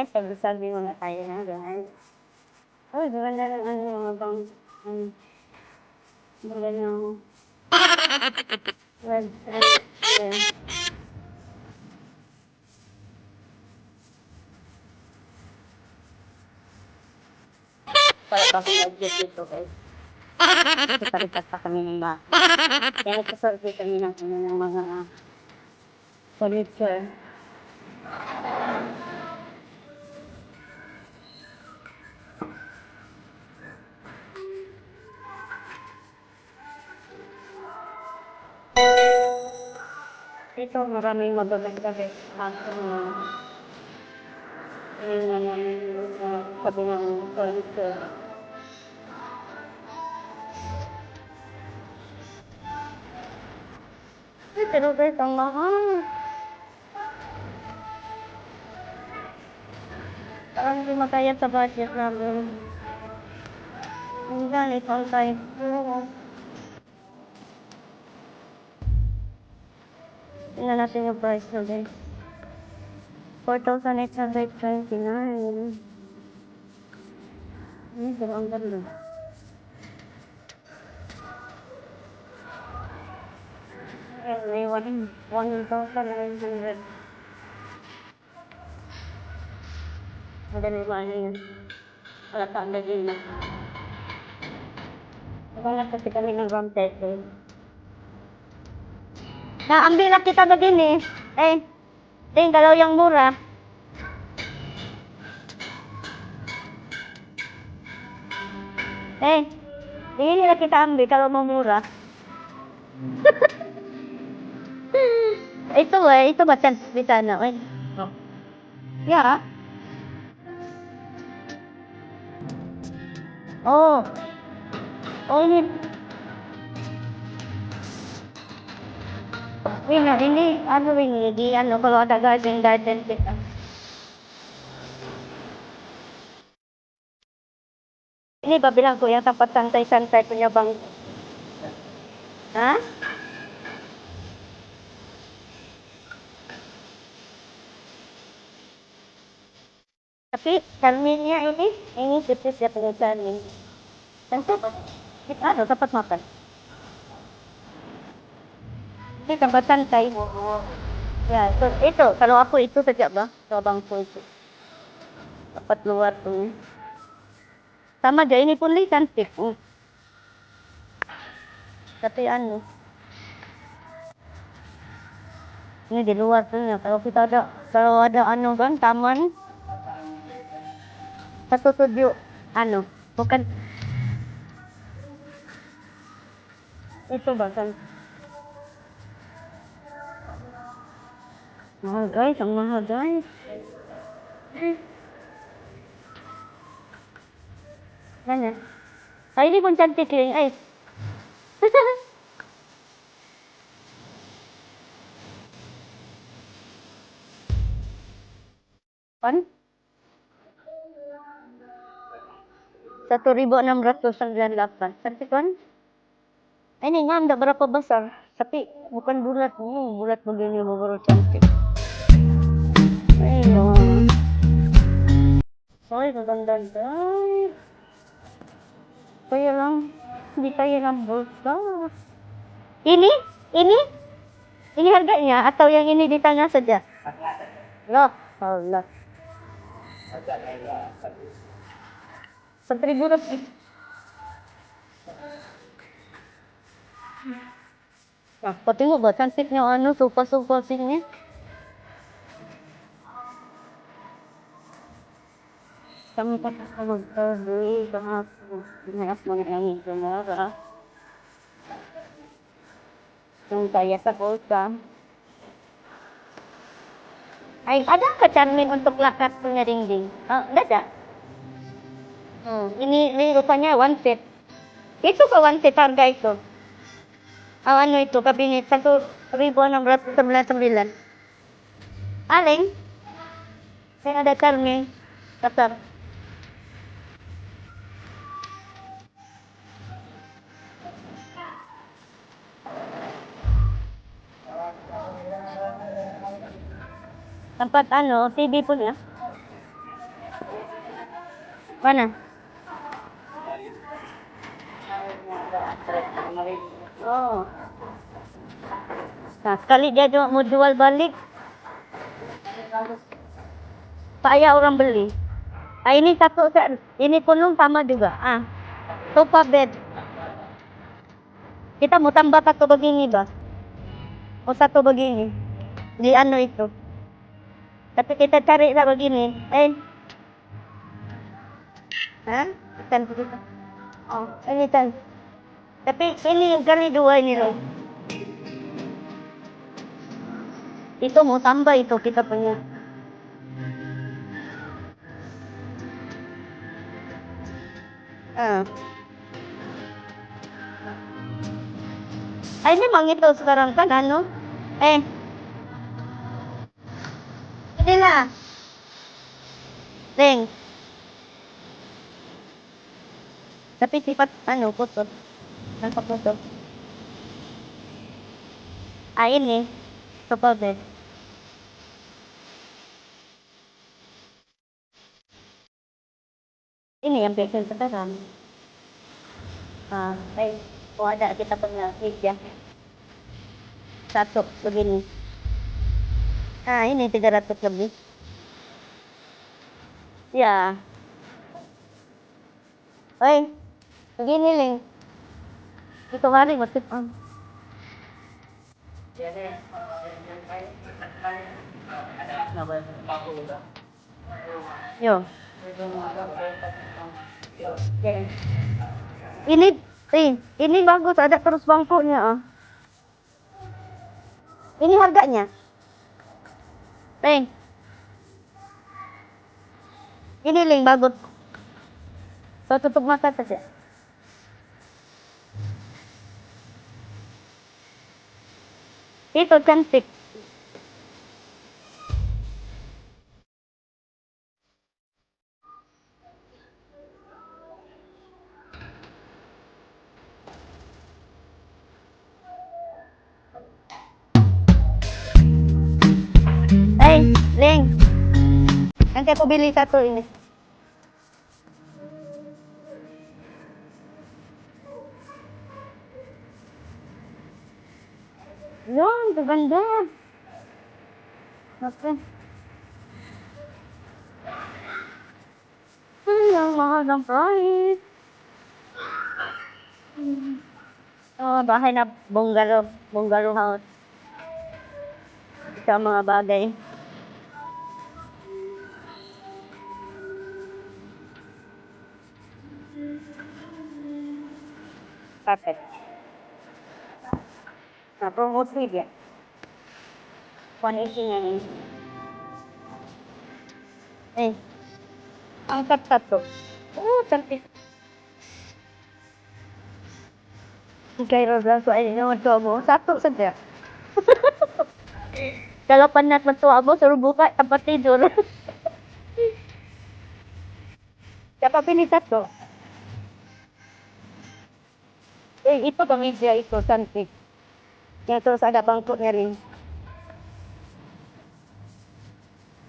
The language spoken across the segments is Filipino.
guys, sabi-sabi muna tayo na guys. Uy, ganda ng ano mga bang, ganda ng website. Para pag-adjust ito guys. Kapalipat pa kami ng bahay. Kaya nagsasorbe kami ng mga furniture. Ito maraming magaganda guys. Yun na namin sabi ng furniture. Ay, pero guys, ang mahal. Parang hindi makaya sa budget namin. Ang galit, all time. Tingnan natin yung price na guys. 4,829. Pero ang ganda. May 1,900. Ang dami ba yun? Wala ka ang dali na. Wala kasi kami ng round table. Naambil na kita na din eh. Galaw yung mura. Hindi nila kita ambil kalau mau murah. Itu macam di sana, Ya. Oh. Oh ini. Ini di kalau ada garden kita. Ini bilang ko yang tempat santai-santai punya bang. Hah? Tapi cerminnya ini tipis ya punya cermin. Tentu tempat makan. Ini tempat santai. Ya, itu kalau aku itu sejak abangku itu. Tempat luar tuh. Sama aja ini pun cantik. Tapi ini di luar tuh ya. Kalau ada kan taman 17 bukan itu bahkan mahal guys, ang mahal guys. Ganyan. Ini pun cantik nih, Kan? 1,698. Cantik kan? Ini enggak berapa besar, tapi bukan bulat. Bulat begini baru cantik. Ayo. Maganda guys. Kaya lang, hindi kaya ng bulsa. Ini harganya atau yang ini di tengah saja? Loh, Allah. 1,000 lebih. Nah, kau tengok ba cantiknya sofa sini. Kami kalau beli banyak yang murah. Yung kaya sa bulsa. Ay, ada ka cermin untuk lakat punya dinding? Enggak ada. Ini rupanya one set. Itu ka one set harga itu. Itu kabinet 1,699. Aling? Saya ada cermin. Kasar. Tempat TV pun ya. Mana? Oh. Nah, sekali dia mau jual balik, saya orang beli. Ah, ini satu set, ini pun sama juga. Ah, sofa bed. Kita mau tambah satu begini, Bah. Mau satu begini. Di anu itu. Tapi kita cari lah begini. Hah? Kan begitu. Oh, ini kan. Tapi ini kali dua ini loh. Itu mau tambah itu kita punya. Ah. Ay, memang ito sekarang kan ano? Hindi na. Leng. Tapi sifat ano, putot. Nagpaputot. Ah, ini. Sopa bed. Ini yang biasa sekarang. Ah, kung ada kita punya media. Satu begini. Ah, ini 300 lebih. Ya. Begini, Leng. Ito nga rin, masip. Yo. Ini bagus, ada terus bangkunya. Ini harganya. Ini Leng, bagus. So, tutup mata saja. Itu cantik. Leng. Nanti aku beli satu ini. Yun, ganda. Oke. Yang mahal ng price. Oh, bahay na bungalow. Bungalow house. Sa mga bagay. Perfect. Promote media. 180 nga yun. Ang satu. Oh, cantik. Kaya lang so ay naman mo. Satu saja. Kalau penat mentua mo, suruh buka tempat tidur. Siapa pilih satu? Itu kemeja itu cantik. Yang terus ada bangkunya rin.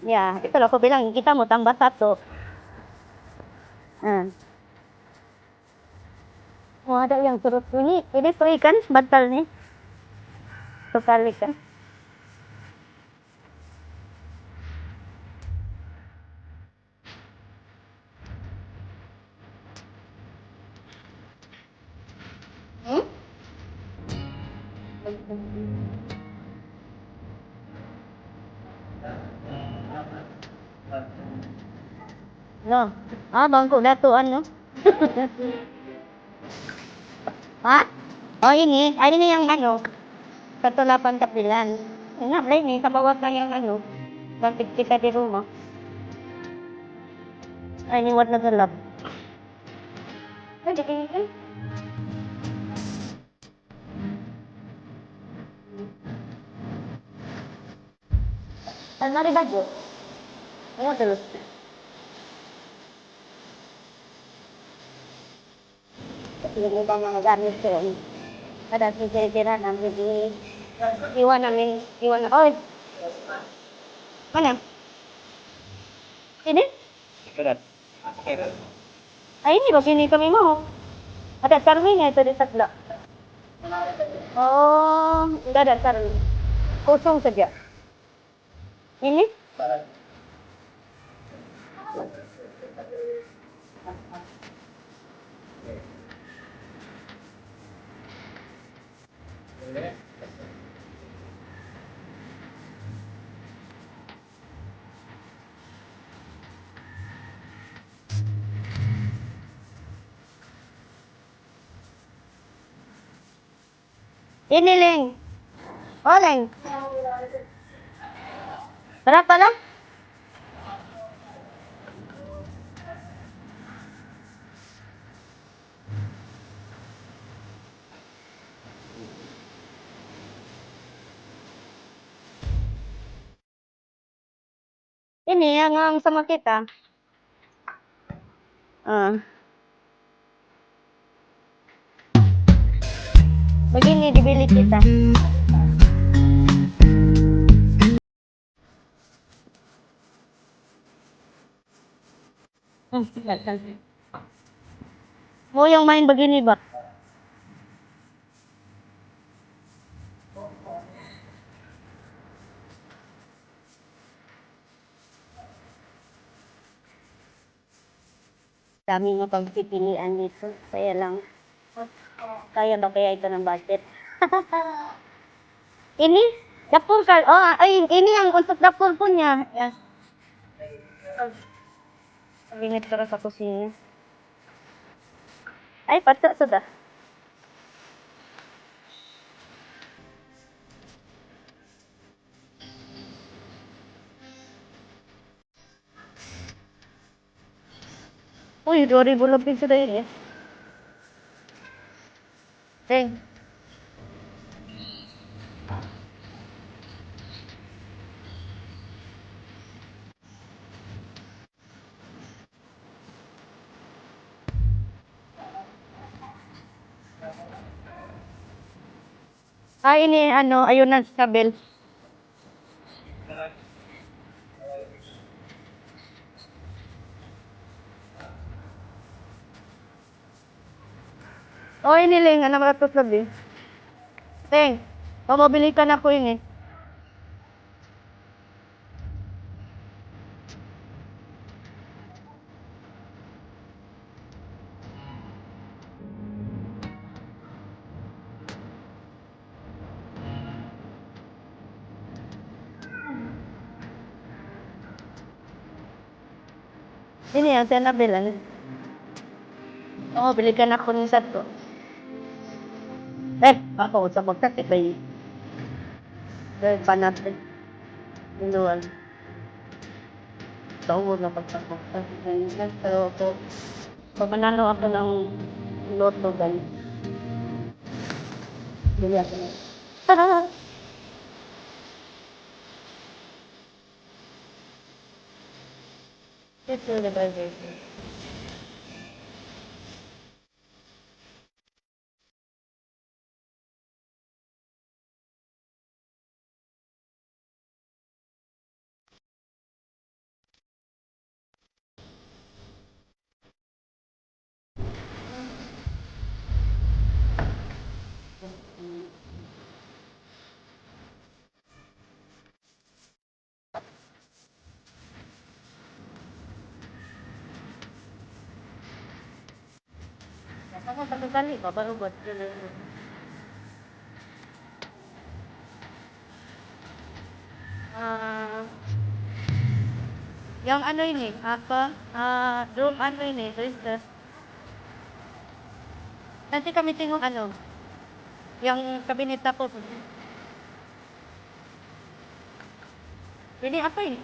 Ya, itu loh aku bilang kita mau tambah satu. Oh, ada yang turut ini tuh ikan bantal nih. Sekali kan. No. Bangku datuan no. Hah? Oh ini yang ano. 189. Nga, ini sa bawat lang yung ano. Bakit kita di rumah. Ay, ini warna gelap. Jadi kan. Almari baju. Ano terus? Yung ibang mga gamit ko. Ada kira-kira namin iwan namin. Oy! Mana? Ini? Berat. Ay, hindi ba kini kami mo? Ada sarmi nga ito di sagla. Oh, enggak ada sarmi. Kosong saja. Ini? Ini, Leng. Oh, Leng. Berapa lang? Ini yang sama kita. Ah. Begini dibeli kita. Lihat. Mau yang main begini, Bak? Dami nga pagpipilian dito. Kaya lang, kaya ba kaya ito ng budget? Ini? Dapur kan? Oh, ay, ini yang untuk dapur punya. Ya. Ingat terus aku sini. Ay, patsa sudah. Uy, 2,000 lebih sudah ini. Ceng. Ah, ini ano, ayunan sa bell. Oh, ini Leng, 600 lebih. Ceng, pamabilikan ako ini. Ini yang saya nabilan. Oh, belikan ako ng satu. Ako sa magkakit bay. Dahil panatid. Minuan. Tawo na pagkakot. Pero ako, pag manalo ako ng loto gan, bili ako. Ito na ba, Ako satu kali, baru buat. Ah, yang ano ini, apa? Room ano ini, Twister. Nanti kami tengok ano, yang kabinet ako. Ini apa ini?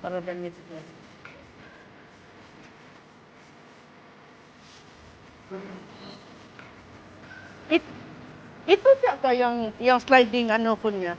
Para damit ko. It, ito siya yung sliding ano po niya.